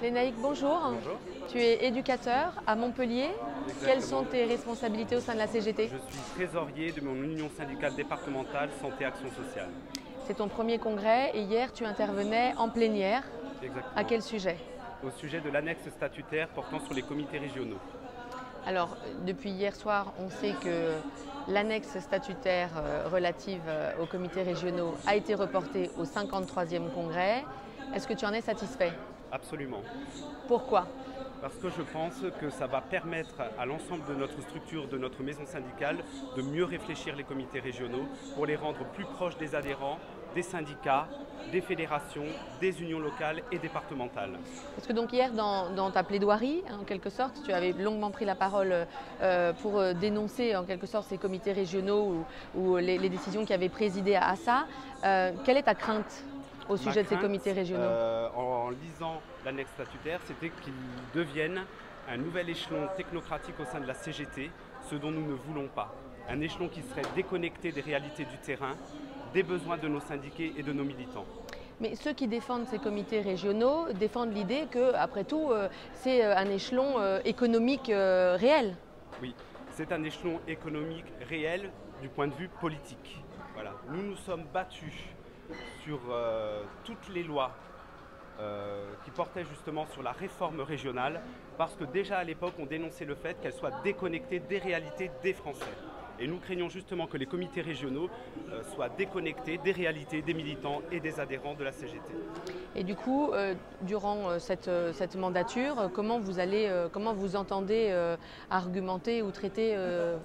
Lénaïque, bonjour. Bonjour. Tu es éducateur à Montpellier. Exactement. Quelles sont tes responsabilités au sein de la CGT? Je suis trésorier de mon union syndicale départementale Santé Action Sociale. C'est ton premier congrès et hier tu intervenais en plénière. Exactement. À quel sujet? Au sujet de l'annexe statutaire portant sur les comités régionaux. Alors, depuis hier soir, on sait que l'annexe statutaire relative aux comités régionaux a été reportée au 53e congrès. Est-ce que tu en es satisfait? Absolument. Pourquoi? Parce que je pense que ça va permettre à l'ensemble de notre structure, de notre maison syndicale, de mieux réfléchir les comités régionaux pour les rendre plus proches des adhérents, des syndicats, des fédérations, des unions locales et départementales. Parce que donc hier, dans ta plaidoirie, en quelque sorte, tu avais longuement pris la parole pour dénoncer en quelque sorte ces comités régionaux ou les décisions qui avaient présidé à ça. Quelle est ta crainte au sujet de ces comités régionaux? En lisant l'annexe statutaire, c'était qu'ils deviennent un nouvel échelon technocratique au sein de la CGT, ce dont nous ne voulons pas. Un échelon qui serait déconnecté des réalités du terrain, des besoins de nos syndiqués et de nos militants. Mais ceux qui défendent ces comités régionaux défendent l'idée que, après tout, c'est un échelon économique réel. Oui, c'est un échelon économique réel du point de vue politique. Voilà. Nous nous sommes battus sur toutes les lois qui portaient justement sur la réforme régionale, parce que déjà à l'époque on dénonçait le fait qu'elle soit déconnectée des réalités des Français. Et nous craignons justement que les comités régionaux soient déconnectés des réalités des militants et des adhérents de la CGT. Et du coup, durant cette mandature, comment vous entendez argumenter ou traiter,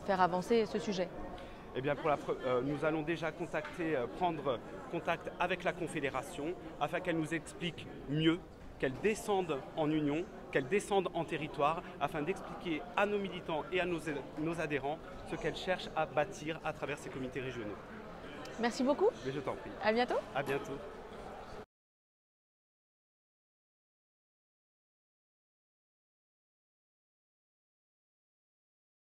faire avancer ce sujet? Eh bien, nous allons déjà prendre contact avec la Confédération afin qu'elle nous explique mieux, qu'elle descende en union, qu'elle descende en territoire, afin d'expliquer à nos militants et à nos adhérents ce qu'elle cherche à bâtir à travers ces comités régionaux. Merci beaucoup. Mais je t'en prie. À bientôt. À bientôt.